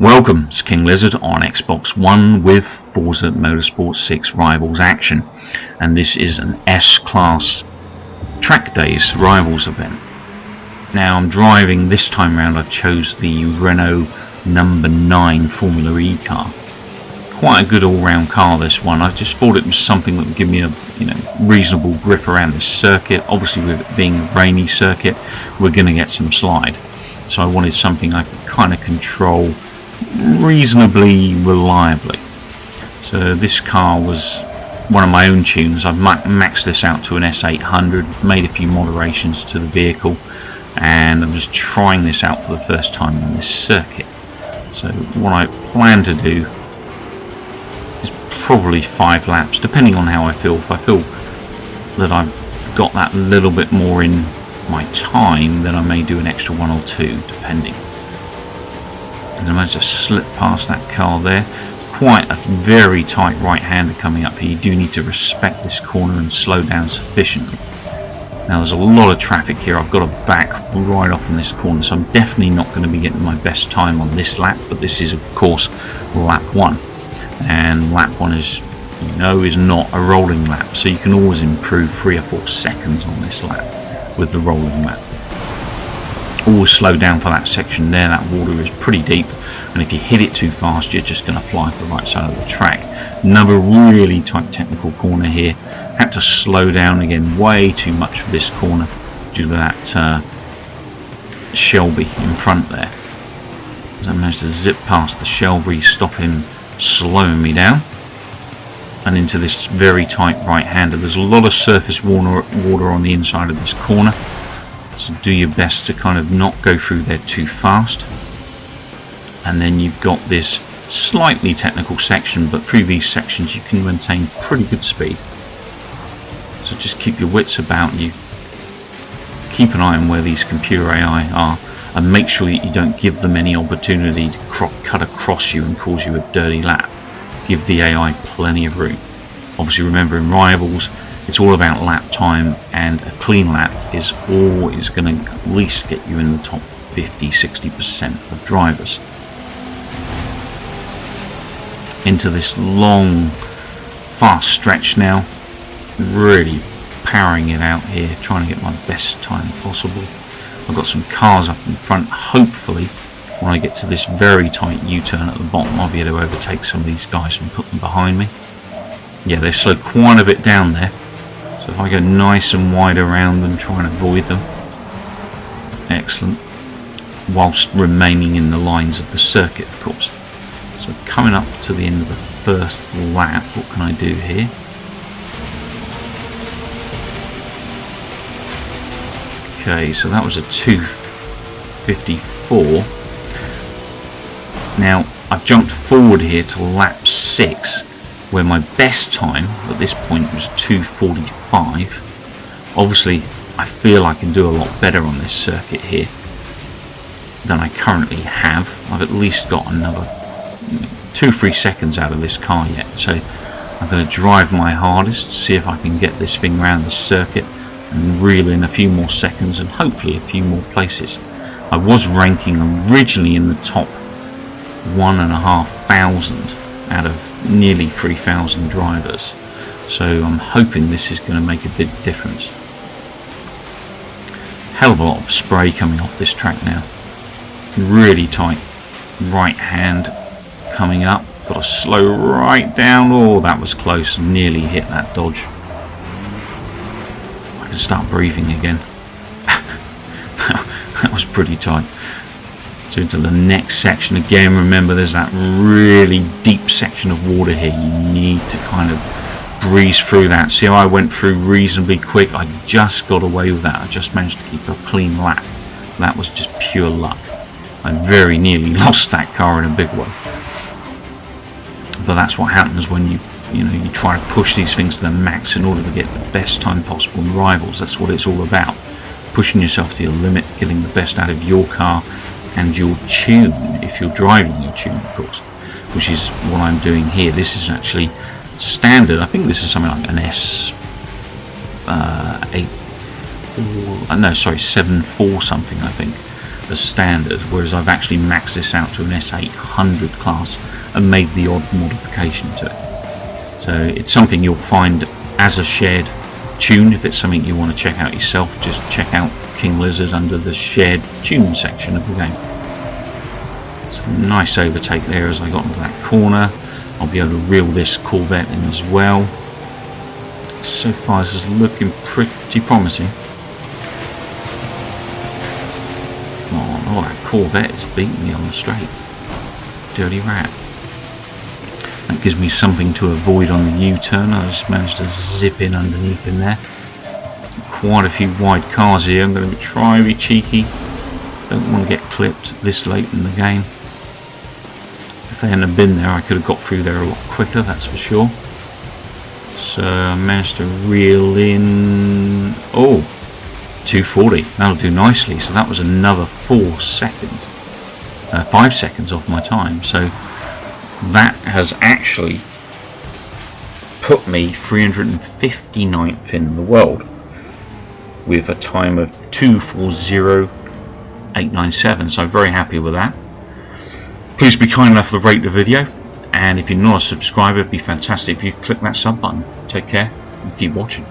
Welcome, it's King Lizzard on Xbox One with Forza Motorsport 6 Rivals action, and this is an S-Class Track Days Rivals event. Now I'm driving, this time round I chose the Renault number 9 Formula E car. Quite a good all-round car, this one. I just thought it was something that would give me a reasonable grip around this circuit. Obviously with it being a rainy circuit, we're going to get some slide. So I wanted something I could kind of control reasonably reliably. So this car was one of my own tunes. I've maxed this out to an S800, made a few moderations to the vehicle, and I'm just trying this out for the first time on this circuit. So what I plan to do is probably 5 laps, depending on how I feel. If I feel that I've got that little bit more in my time, then I may do an extra 1 or 2, depending. And I managed to slip past that car there. Quite a very tight right-hander coming up here. You do need to respect this corner and slow down sufficiently. Now there's a lot of traffic here. I've got to back right off in this corner, so I'm definitely not going to be getting my best time on this lap. But this is of course lap 1, and lap 1 is is not a rolling lap, so you can always improve 3 or 4 seconds on this lap with the rolling lap. Always slow down for that section there. That water is pretty deep, and if you hit it too fast you're just going to fly to the right side of the track. Another really tight technical corner here. Had to slow down again, way too much for this corner due to that Shelby in front there. As I managed to zip past the Shelby, stop him slowing me down, and into this very tight right-hander. There's a lot of surface water on the inside of this corner, so do your best to kind of not go through there too fast. And then you've got this slightly technical section, but through these sections you can maintain pretty good speed. So just keep your wits about you, keep an eye on where these computer AI are, and make sure that you don't give them any opportunity to cut across you and cause you a dirty lap. Give the AI plenty of room. Obviously remember, in Rivals it's all about lap time, and a clean lap is always going to at least get you in the top 50-60% of drivers. Into this long fast stretch now, really powering it out here, trying to get my best time possible. I've got some cars up in front. Hopefully when I get to this very tight U-turn at the bottom I'll be able to overtake some of these guys and put them behind me. Yeah, they've slowed quite a bit down there, so if I go nice and wide around them, try and avoid them. Excellent, whilst remaining in the lines of the circuit of course. So coming up to the end of the first lap, what can I do here? Okay, so that was a 2:54. Now I've jumped forward here to lap 6, where my best time at this point was 2:45. Obviously I feel I can do a lot better on this circuit here than I currently have. I've at least got another 2-3 seconds out of this car yet, so I'm going to drive my hardest, see if I can get this thing around the circuit and reel in a few more seconds and hopefully a few more places. I was ranking originally in the top 1,500 out of nearly 3,000 drivers, so I'm hoping this is going to make a big difference. Hell of a lot of spray coming off this track now. Really tight right hand coming up, got to slow right down. Oh, that was close, nearly hit that dodge. I can start breathing again. That was pretty tight. So into the next section again. Remember, there's that really deep section of water here. You need to kind of breeze through that. See how I went through reasonably quick? I just got away with that. I just managed to keep a clean lap. That was just pure luck. I very nearly lost that car in a big way. But that's what happens when you try to push these things to the max in order to get the best time possible in Rivals. That's what it's all about. Pushing yourself to your limit, getting the best out of your car and your tune, if you're driving your tune of course, which is what I'm doing here. This is actually standard. I think this is something like an S8 no sorry 7.4 something I think. as standard, whereas I've actually maxed this out to an S800 class and made the odd modification to it. So it's something you'll find as a shared tune. If it's something you want to check out yourself, just check out King Lizzard under the shared tune section of the game. So nice overtake there as I got into that corner. I'll be able to reel this Corvette in as well. So far this is looking pretty promising. Oh, that Corvette is beating me on the straight. Dirty rat. That gives me something to avoid on the U-turn. I just managed to zip in underneath him there. Quite a few wide cars here. I'm going to try to be cheeky. Don't want to get clipped this late in the game. If they hadn't been there, I could have got through there a lot quicker, that's for sure. So I managed to reel in. Oh, 240. That'll do nicely. So that was another 4 seconds, 5 seconds off my time. So that has actually put me 359th in the world with a time of 2:40.897. So I'm very happy with that. Please be kind enough to rate the video, and if you're not a subscriber, it'd be fantastic if you click that sub button. Take care and keep watching.